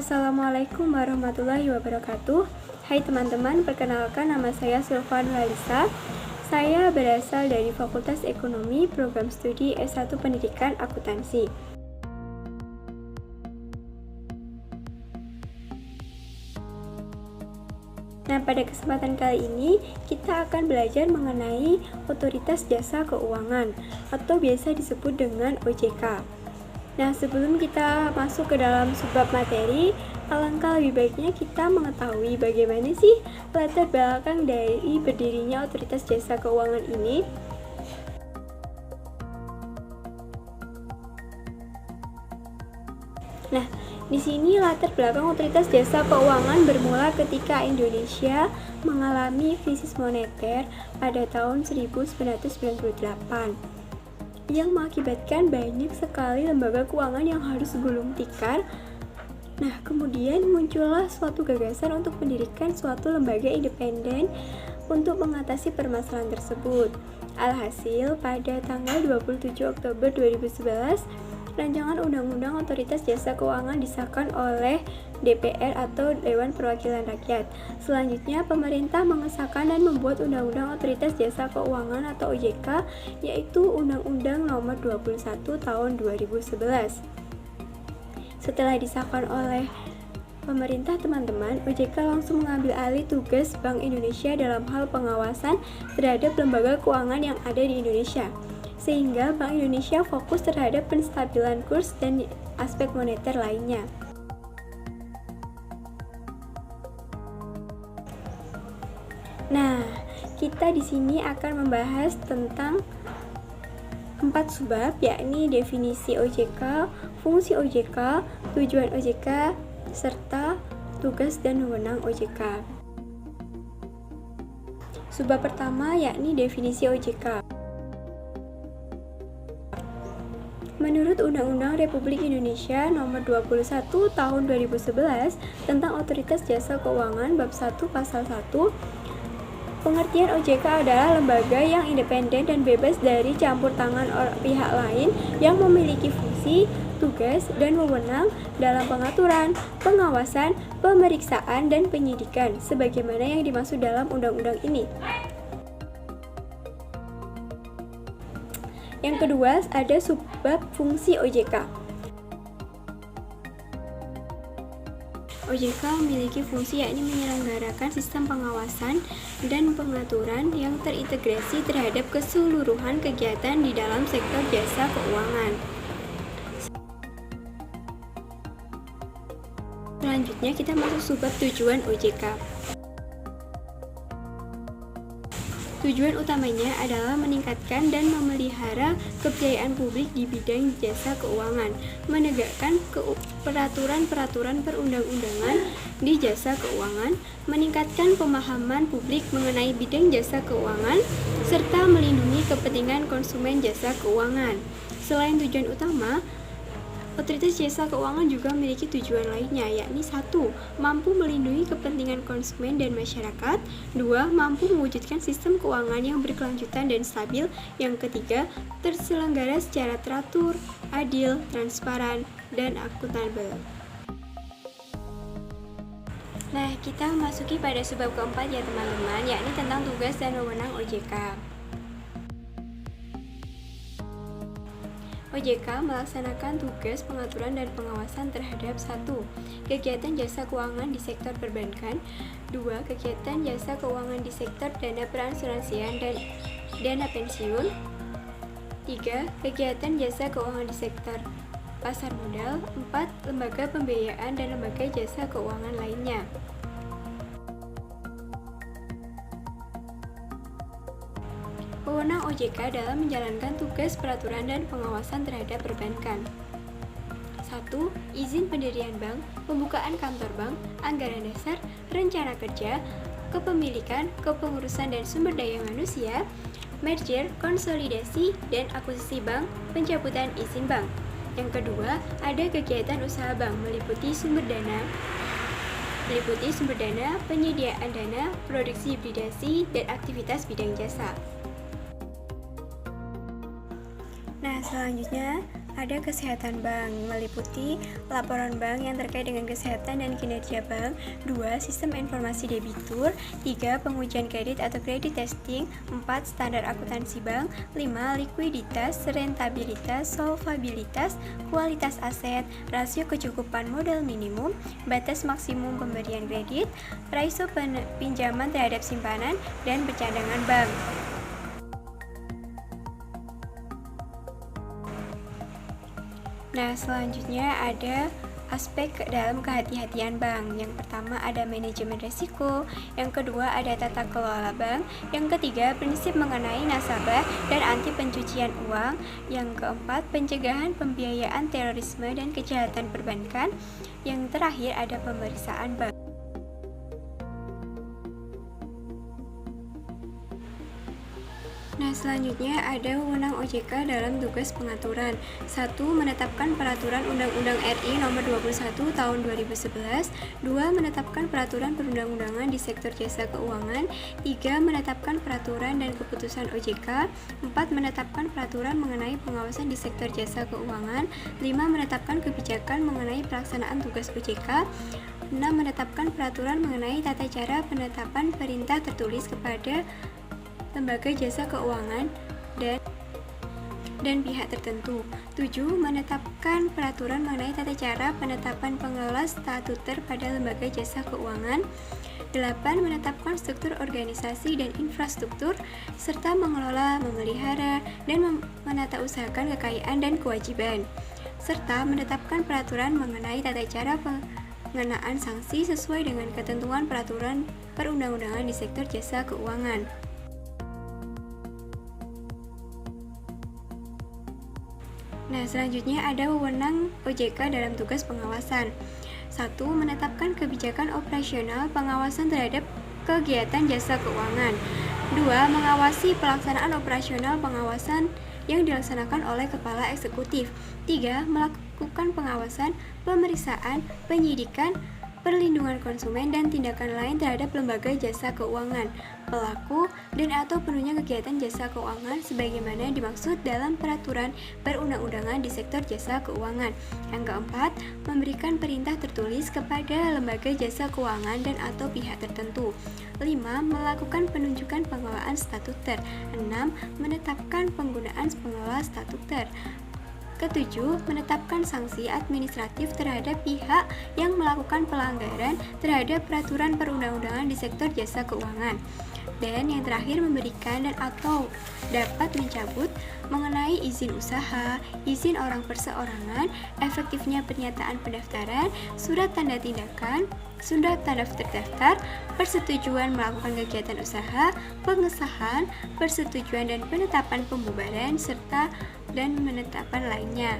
Assalamualaikum warahmatullahi wabarakatuh. Hai teman-teman, perkenalkan nama saya Sulfan Walisa. Saya berasal dari Fakultas Ekonomi, Program Studi S1 Pendidikan Akuntansi. Nah, pada kesempatan kali ini kita akan belajar mengenai Otoritas Jasa Keuangan atau biasa disebut dengan OJK. Nah, sebelum kita masuk ke dalam subbab materi, alangkah lebih baiknya kita mengetahui bagaimana sih latar belakang dari berdirinya Otoritas Jasa Keuangan ini. Nah, di sini latar belakang Otoritas Jasa Keuangan bermula ketika Indonesia mengalami krisis moneter pada tahun 1998 yang mengakibatkan banyak sekali lembaga keuangan yang harus gulung tikar. Nah, kemudian muncullah suatu gagasan untuk mendirikan suatu lembaga independen untuk mengatasi permasalahan tersebut. Alhasil, pada tanggal 27 Oktober 2011, Rancangan Undang-Undang Otoritas Jasa Keuangan disahkan oleh DPR atau Dewan Perwakilan Rakyat. Selanjutnya, pemerintah mengesahkan dan membuat Undang-Undang Otoritas Jasa Keuangan atau OJK, yaitu Undang-Undang Nomor 21 Tahun 2011. Setelah disahkan oleh pemerintah, teman-teman, OJK langsung mengambil alih tugas Bank Indonesia dalam hal pengawasan terhadap lembaga keuangan yang ada di Indonesia, sehingga Bank Indonesia fokus terhadap penstabilan kurs dan aspek moneter lainnya. Nah, kita di sini akan membahas tentang 4 subbab, yakni definisi OJK, fungsi OJK, tujuan OJK, serta tugas dan wewenang OJK. Subbab pertama yakni definisi OJK. Menurut Undang-Undang Republik Indonesia Nomor 21 Tahun 2011 tentang Otoritas Jasa Keuangan Bab 1 Pasal 1, pengertian OJK adalah lembaga yang independen dan bebas dari campur tangan pihak lain yang memiliki fungsi, tugas, dan wewenang dalam pengaturan, pengawasan, pemeriksaan, dan penyidikan sebagaimana yang dimaksud dalam undang-undang ini. Yang kedua, ada subbab fungsi OJK. OJK memiliki fungsi yakni menyelenggarakan sistem pengawasan dan pengaturan yang terintegrasi terhadap keseluruhan kegiatan di dalam sektor jasa keuangan. Selanjutnya kita masuk subbab tujuan OJK. Tujuan utamanya adalah meningkatkan dan memelihara kepercayaan publik di bidang jasa keuangan, menegakkan peraturan-peraturan perundang-undangan di jasa keuangan, meningkatkan pemahaman publik mengenai bidang jasa keuangan, serta melindungi kepentingan konsumen jasa keuangan. Selain tujuan utama, Otoritas Jasa Keuangan juga memiliki tujuan lainnya, yakni 1. Mampu melindungi kepentingan konsumen dan masyarakat. 2. Mampu mewujudkan sistem keuangan yang berkelanjutan dan stabil. Yang ketiga, terselenggara secara teratur, adil, transparan, dan akuntabel. Nah, kita memasuki pada subbab keempat ya teman-teman, yakni tentang tugas dan wewenang OJK. OJK melaksanakan tugas pengaturan dan pengawasan terhadap 1. Kegiatan jasa keuangan di sektor perbankan. 2. Kegiatan jasa keuangan di sektor dana perasuransian dan dana pensiun. 3. Kegiatan jasa keuangan di sektor pasar modal. 4. Lembaga pembiayaan dan lembaga jasa keuangan lainnya. Wewenang OJK dalam menjalankan tugas peraturan dan pengawasan terhadap perbankan. 1. Izin pendirian bank, pembukaan kantor bank, anggaran dasar, rencana kerja, kepemilikan, kepengurusan dan sumber daya manusia, merger, konsolidasi, dan akuisisi bank, pencabutan izin bank. Yang kedua, ada kegiatan usaha bank meliputi sumber dana, penyediaan dana, produksi hibridasi, dan aktivitas bidang jasa. Nah, selanjutnya Ada kesehatan bank, meliputi laporan bank yang terkait dengan kesehatan dan kinerja bank. 2. Sistem informasi debitur. 3. Pengujian kredit atau credit testing. 4. Standar akuntansi bank. 5. Likuiditas, rentabilitas, solvabilitas, kualitas aset, rasio kecukupan modal minimum, batas maksimum pemberian kredit, rasio pinjaman terhadap simpanan, dan pencadangan bank. Nah, selanjutnya ada aspek dalam kehati-hatian bank. Yang pertama ada manajemen risiko, yang kedua ada tata kelola bank, yang ketiga prinsip mengenai nasabah dan anti pencucian uang, yang keempat pencegahan pembiayaan terorisme dan kejahatan perbankan, yang terakhir ada pemeriksaan bank. Nah, selanjutnya ada wewenang OJK dalam tugas pengaturan. 1. Menetapkan peraturan Undang-Undang RI Nomor 21 Tahun 2011. 2. Menetapkan peraturan perundang-undangan di sektor jasa keuangan. 3. Menetapkan peraturan dan keputusan OJK. 4. Menetapkan peraturan mengenai pengawasan di sektor jasa keuangan. 5. Menetapkan kebijakan mengenai pelaksanaan tugas OJK. 6. Menetapkan peraturan mengenai tata cara penetapan perintah tertulis kepada lembaga jasa keuangan dan pihak tertentu. 7. Menetapkan peraturan mengenai tata cara penetapan pengelola statuter pada lembaga jasa keuangan. 8. Menetapkan struktur organisasi dan infrastruktur serta mengelola, memelihara, dan menata usahakan kekayaan dan kewajiban, serta menetapkan peraturan mengenai tata cara pengenaan sanksi sesuai dengan ketentuan peraturan perundang-undangan di sektor jasa keuangan. Nah, selanjutnya ada wewenang OJK dalam tugas pengawasan. 1. Menetapkan kebijakan operasional pengawasan terhadap kegiatan jasa keuangan. 2. Mengawasi pelaksanaan operasional pengawasan yang dilaksanakan oleh Kepala Eksekutif. 3. Melakukan pengawasan, pemeriksaan, penyidikan, perlindungan konsumen, dan tindakan lain terhadap lembaga jasa keuangan, pelaku, dan atau penuhnya kegiatan jasa keuangan sebagaimana dimaksud dalam peraturan perundang-undangan di sektor jasa keuangan. Yang keempat, memberikan perintah tertulis kepada lembaga jasa keuangan dan atau pihak tertentu. 5. Melakukan penunjukan pengelolaan statuter. 6. Menetapkan penggunaan pengelola statuter. Ketujuh, menetapkan sanksi administratif terhadap pihak yang melakukan pelanggaran terhadap peraturan perundang-undangan di sektor jasa keuangan. Dan yang terakhir, memberikan dan atau dapat mencabut mengenai izin usaha, izin orang perseorangan, efektifnya pernyataan pendaftaran, surat tanda tindakan, surat tanda terdaftar, persetujuan melakukan kegiatan usaha, pengesahan, persetujuan dan penetapan pembubaran, serta dan penetapan lainnya.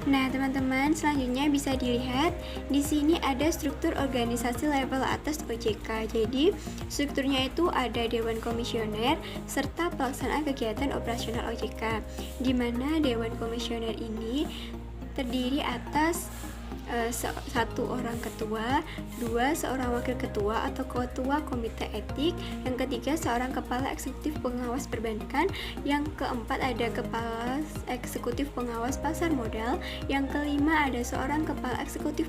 Nah, teman-teman, selanjutnya bisa dilihat di sini ada struktur organisasi level atas OJK. Jadi, strukturnya itu ada Dewan Komisioner serta pelaksanaan kegiatan operasional OJK, di mana Dewan Komisioner ini terdiri atas 1 orang ketua, 2 seorang wakil ketua atau ketua komite etik, yang ketiga seorang kepala eksekutif pengawas perbankan, yang keempat ada kepala eksekutif pengawas pasar modal, yang kelima ada seorang kepala eksekutif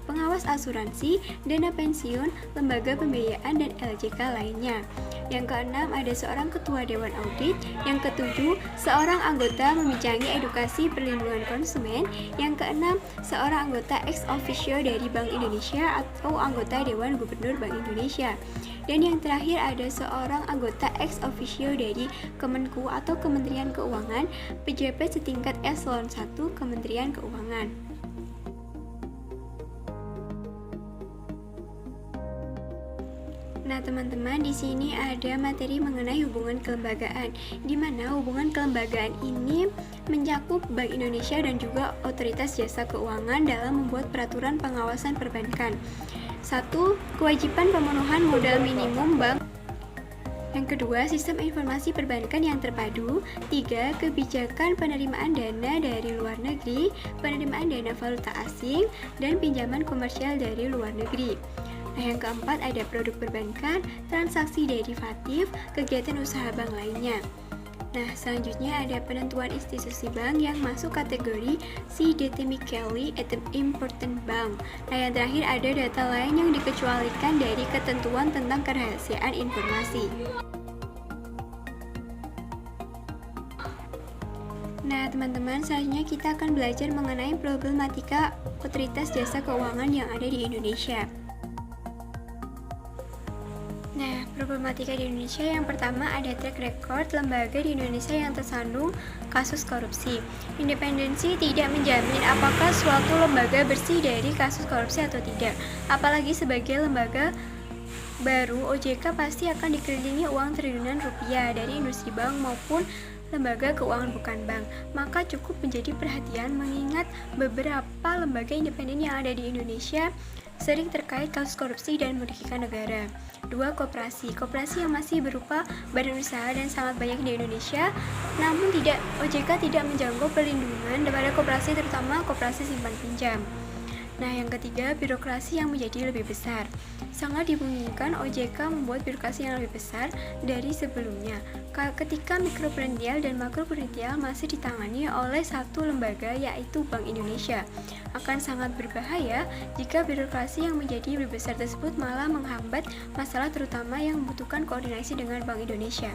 pengawas asuransi, dana pensiun, lembaga pembiayaan, dan LJK lainnya. Yang keenam ada seorang ketua dewan audit. Yang ketujuh seorang anggota membidangi edukasi perlindungan konsumen. Yang keenam seorang anggota ex officio dari Bank Indonesia atau anggota Dewan Gubernur Bank Indonesia. Dan yang terakhir ada seorang anggota ex officio dari Kemenku atau Kementerian Keuangan, pejabat setingkat eselon 1 Kementerian Keuangan. Nah, teman-teman, di sini ada materi mengenai hubungan kelembagaan, di mana hubungan kelembagaan ini mencakup Bank Indonesia dan juga Otoritas Jasa Keuangan dalam membuat peraturan pengawasan perbankan. 1. Kewajiban pemenuhan modal minimum bank. Yang kedua, sistem informasi perbankan yang terpadu. 3. Kebijakan penerimaan dana dari luar negeri, penerimaan dana valuta asing, dan pinjaman komersial dari luar negeri. Nah, yang keempat ada produk perbankan, transaksi derivatif, kegiatan usaha bank lainnya. Nah, selanjutnya ada penentuan institusi bank yang masuk kategori Systemically Important Bank. Nah, yang terakhir ada data lain yang dikecualikan dari ketentuan tentang kerahasiaan informasi. Nah, teman-teman, selanjutnya kita akan belajar mengenai problematika otoritas jasa keuangan yang ada di Indonesia. Nah, problematika di Indonesia yang pertama ada track record lembaga di Indonesia yang tersandung kasus korupsi. Independensi tidak menjamin apakah suatu lembaga bersih dari kasus korupsi atau tidak. Apalagi sebagai lembaga baru, OJK pasti akan dikelilingi uang triliunan rupiah dari industri bank maupun lembaga keuangan bukan bank. Maka cukup menjadi perhatian mengingat beberapa lembaga independen yang ada di Indonesia sering terkait kasus korupsi dan merugikan negara. 2. Koperasi yang masih berupa badan usaha dan sangat banyak di Indonesia, namun OJK tidak menjangkau perlindungan pada koperasi, terutama koperasi simpan pinjam. Nah, yang ketiga, birokrasi yang menjadi lebih besar. Sangat dimungkinkan OJK membuat birokrasi yang lebih besar dari sebelumnya, ketika mikroprudensial dan makroprudensial masih ditangani oleh satu lembaga, yaitu Bank Indonesia. Akan sangat berbahaya jika birokrasi yang menjadi lebih besar tersebut malah menghambat masalah terutama yang membutuhkan koordinasi dengan Bank Indonesia.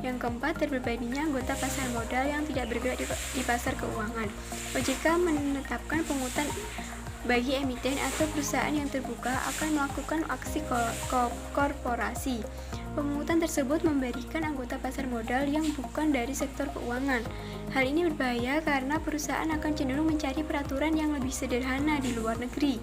Yang keempat, terbebaninya anggota pasar modal yang tidak bergerak di pasar keuangan. OJK menetapkan pungutan bagi emiten atau perusahaan yang terbuka akan melakukan aksi korporasi. Pemungutan tersebut memberikan anggota pasar modal yang bukan dari sektor keuangan. Hal ini berbahaya karena perusahaan akan cenderung mencari peraturan yang lebih sederhana di luar negeri.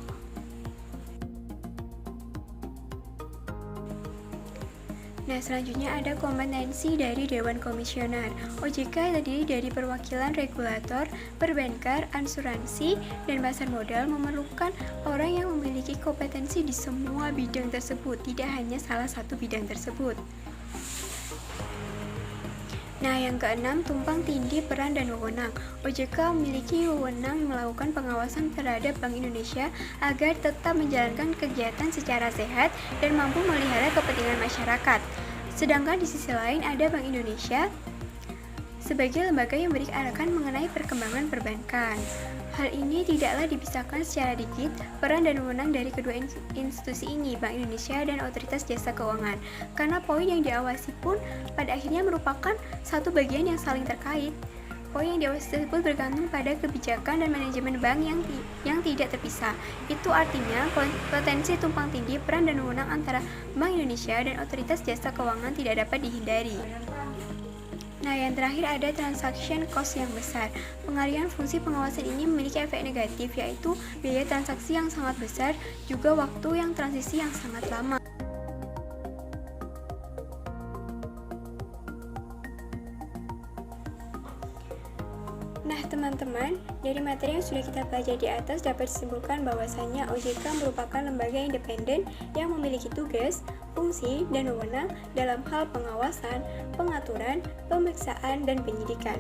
Nah, selanjutnya ada kompetensi dari Dewan Komisioner. OJK terdiri dari perwakilan regulator, perbankan, asuransi, dan pasar modal, memerlukan orang yang memiliki kompetensi di semua bidang tersebut, tidak hanya salah satu bidang tersebut. Nah, yang keenam, tumpang tindih peran dan wewenang. OJK memiliki wewenang melakukan pengawasan terhadap Bank Indonesia agar tetap menjalankan kegiatan secara sehat dan mampu memelihara kepentingan masyarakat. Sedangkan di sisi lain ada Bank Indonesia sebagai lembaga yang memberi arahan mengenai perkembangan perbankan. Hal ini tidaklah dipisahkan secara dikit peran dan wewenang dari kedua institusi ini, Bank Indonesia dan Otoritas Jasa Keuangan, karena poin yang diawasi pun pada akhirnya merupakan satu bagian yang saling terkait. Poin yang diawasi tersebut bergantung pada kebijakan dan manajemen bank yang tidak terpisah. Itu artinya potensi tumpang tindih peran dan wewenang antara Bank Indonesia dan Otoritas Jasa Keuangan tidak dapat dihindari. Nah, yang terakhir ada transaction cost yang besar. Pengalihan fungsi pengawasan ini memiliki efek negatif, yaitu biaya transaksi yang sangat besar, juga waktu yang transisi yang sangat lama. Nah, teman-teman, dari materi yang sudah kita pelajari di atas dapat disimpulkan bahwasannya OJK merupakan lembaga independen yang memiliki tugas, fungsi, dan wewenang dalam hal pengawasan, pengaturan, pemeriksaan, dan penyidikan.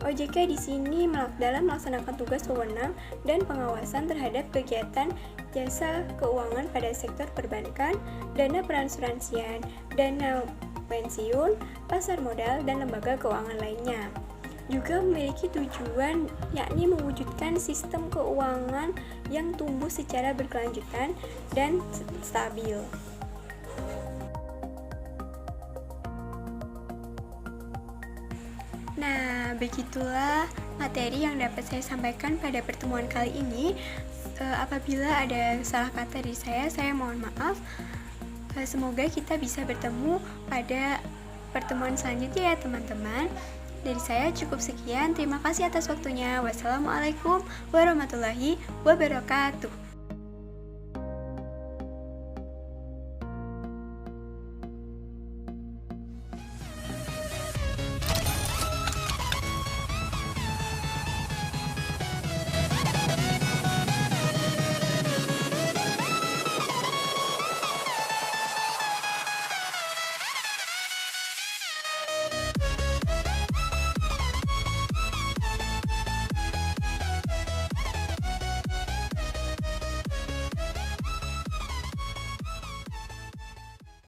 OJK di sini dalam melaksanakan tugas wewenang dan pengawasan terhadap kegiatan jasa keuangan pada sektor perbankan, dana peransuransian, dana pensiun, pasar modal, dan lembaga keuangan lainnya. Juga memiliki tujuan yakni mewujudkan sistem keuangan yang tumbuh secara berkelanjutan dan stabil. Nah, begitulah materi yang dapat saya sampaikan pada pertemuan kali ini. Apabila ada salah kata dari saya mohon maaf. Semoga kita bisa bertemu pada pertemuan selanjutnya ya teman-teman. Dari saya cukup sekian, terima kasih atas waktunya. Wassalamualaikum warahmatullahi wabarakatuh.